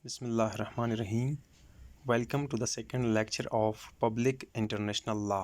Bismillah ar-Rahman ar-Rahim. Welcome to the second lecture of Public International Law.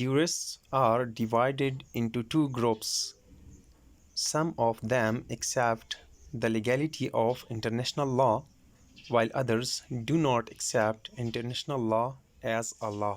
Jurists are divided into two groups. Some of them accept the legality of international law, while others do not accept international law as a law.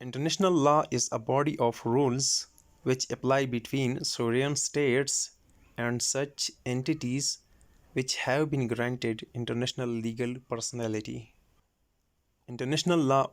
International law is a body of rules which apply between sovereign states and such entities which have been granted international legal personality. International law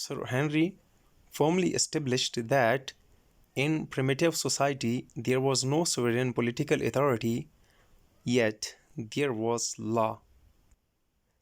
Sir Henry firmly established that in primitive society there was no sovereign political authority, yet there was law.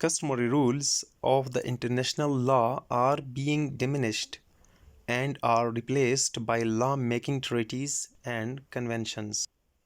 customary rules of the international law are being diminished and are replaced by law-making treaties and conventions.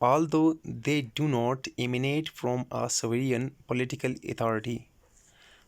although they do not emanate from a sovereign political authority.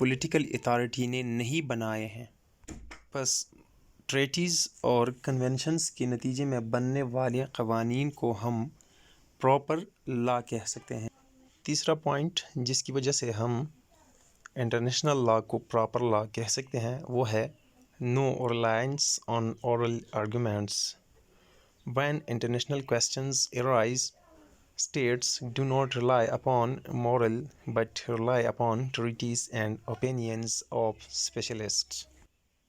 Political authority نے نہیں بنائے ہیں، بس treaties اور conventions کے نتیجے میں بننے والے قوانین کو ہم پراپر لا کہہ سکتے ہیں۔ تیسرا پوائنٹ جس کی وجہ سے ہم انٹرنیشنل لا کو پراپر لا کہہ سکتے ہیں وہ ہے no reliance on oral arguments. When international questions arise, states do not rely upon moral but rely upon treaties and opinions of specialists۔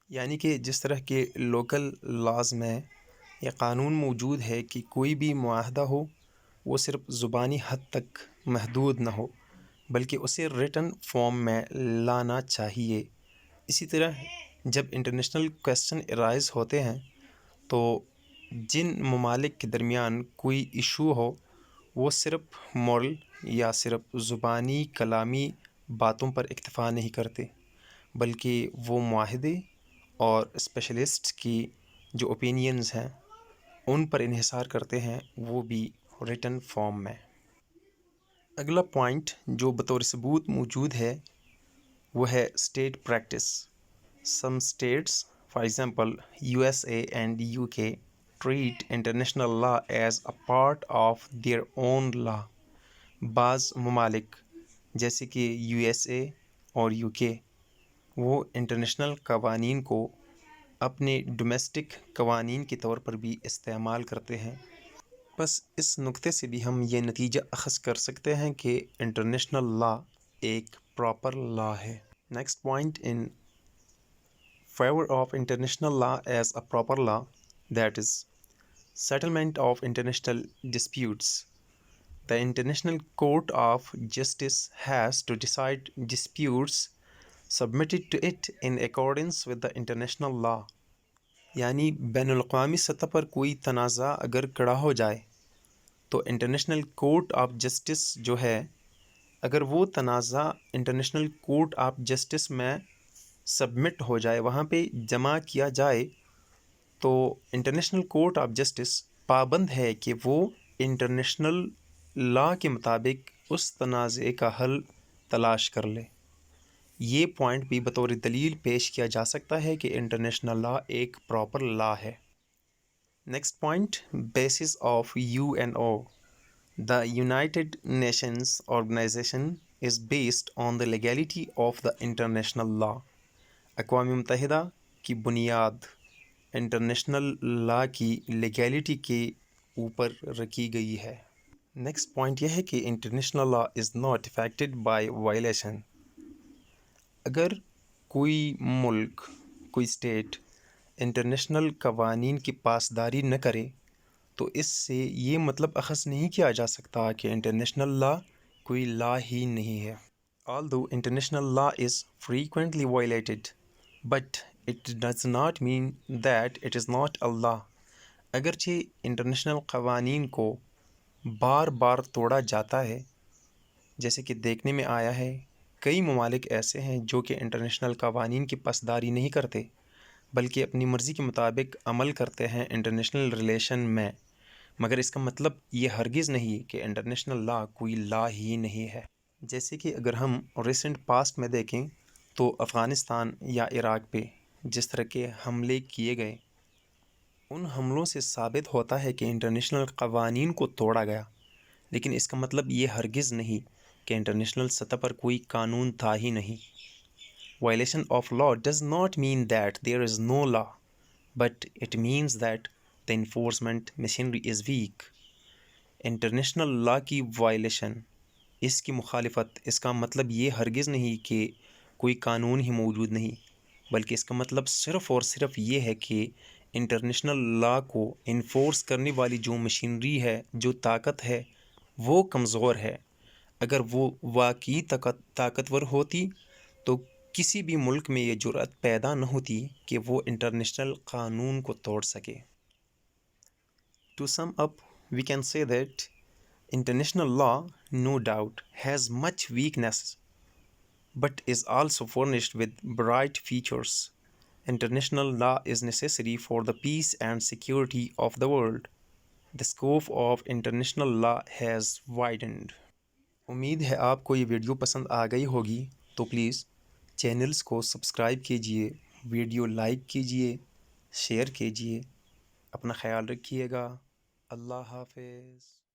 یعنی کہ جس طرح کے لوکل لاز میں یہ قانون موجود ہے کہ کوئی بھی معاہدہ ہو وہ صرف زبانی حد تک محدود نہ ہو بلکہ اسے ریٹن فارم میں لانا چاہیے، اسی طرح جب انٹرنیشنل کویسچن ارائز ہوتے ہیں تو جن ممالک کے درمیان کوئی ایشو ہو وہ صرف مورل یا صرف زبانی کلامی باتوں پر اکتفا نہیں کرتے بلکہ وہ معاہدے اور اسپیشلسٹ کی جو اوپینینز ہیں ان پر انحصار کرتے ہیں، وہ بھی ریٹن فارم میں۔ اگلا پوائنٹ جو بطور ثبوت موجود ہے وہ ہے state practice. Some states for example USA and UK treat international law as a part of their own law۔ بعض ممالک جیسے کہ USA اور UK وہ انٹرنیشنل قوانین کو اپنے ڈومیسٹک قوانین کے طور پر بھی استعمال کرتے ہیں۔ بس اس نقطے سے بھی ہم یہ نتیجہ اخذ کر سکتے ہیں کہ انٹرنیشنل لا ایک پراپر لا ہے۔ Next point in favour of international law as a proper law, that is settlement of international disputes۔ The International Court of Justice has to decide disputes submitted to it in accordance with the international law۔ یعنی بین الاقوامی سطح پر کوئی تنازع اگر کھڑا ہو جائے تو international court of justice جو ہے، اگر وہ تنازع انٹرنیشنل کورٹ آف جسٹس میں سبمٹ ہو جائے، وہاں پہ جمع کیا جائے، تو انٹرنیشنل کورٹ آف جسٹس پابند ہے کہ وہ انٹرنیشنل لا کے مطابق اس تنازع کا حل تلاش کر لے۔ یہ پوائنٹ بھی بطور دلیل پیش کیا جا سکتا ہے کہ انٹرنیشنل لا ایک پراپر لا ہے۔ Next point basis of UNO۔ The United Nations Organization is based on the legality of the international law۔ اقوام متحدہ کی بنیاد انٹرنیشنل لا کی لیگیلٹی کے اوپر رکھی گئی ہے۔ نیکسٹ پوائنٹ یہ ہے کہ international law is not affected by violation. اگر کوئی ملک، کوئی اسٹیٹ انٹرنیشنل قوانین کی پاسداری نہ کرے تو اس سے یہ مطلب اخذ نہیں کیا جا سکتا کہ انٹرنیشنل لا کوئی لا ہی نہیں ہے۔ Although international law is frequently violated, but it does not mean that it is not a law۔ اگرچہ انٹرنیشنل قوانین کو بار بار توڑا جاتا ہے، جیسے کہ دیکھنے میں آیا ہے کئی ممالک ایسے ہیں جو کہ انٹرنیشنل قوانین کی پاسداری نہیں کرتے بلکہ اپنی مرضی کے مطابق عمل کرتے ہیں انٹرنیشنل ریلیشن میں، مگر اس کا مطلب یہ ہرگز نہیں کہ انٹرنیشنل لا کوئی لا ہی نہیں ہے۔ جیسے کہ اگر ہم ریسنٹ پاسٹ میں دیکھیں تو افغانستان یا عراق پہ جس طرح کے حملے کیے گئے، ان حملوں سے ثابت ہوتا ہے کہ انٹرنیشنل قوانین کو توڑا گیا، لیکن اس کا مطلب یہ ہرگز نہیں کہ انٹرنیشنل سطح پر کوئی قانون تھا ہی نہیں۔ Violation of law does not mean that there is no law, but it means that the enforcement machinery is weak۔ International law کی وائلیشن، اس کی مخالفت، اس کا مطلب یہ ہرگز نہیں کہ کوئی قانون ہی موجود نہیں، بلکہ اس کا مطلب صرف اور صرف یہ ہے کہ انٹرنیشنل لا کو انفورس کرنے والی جو مشینری ہے، جو طاقت ہے، وہ کمزور ہے۔ اگر وہ واقعی طاقتور ہوتی تو کسی بھی ملک میں یہ جرأت پیدا نہ ہوتی کہ وہ انٹرنیشنل قانون کو توڑ سکے۔ To sum up, we can say that international law, no doubt, has much weakness, but is also furnished with bright features۔ International law is necessary for the peace and security of the world۔ The scope of international law has widened۔ امید ہے آپ کو یہ video پسند آ گئی ہوگی، تو please channels کو سبسکرائب کیجیے، ویڈیو لائک کیجیے، شیئر کیجیے۔ اپنا خیال رکھیے گا۔ اللہ حافظ۔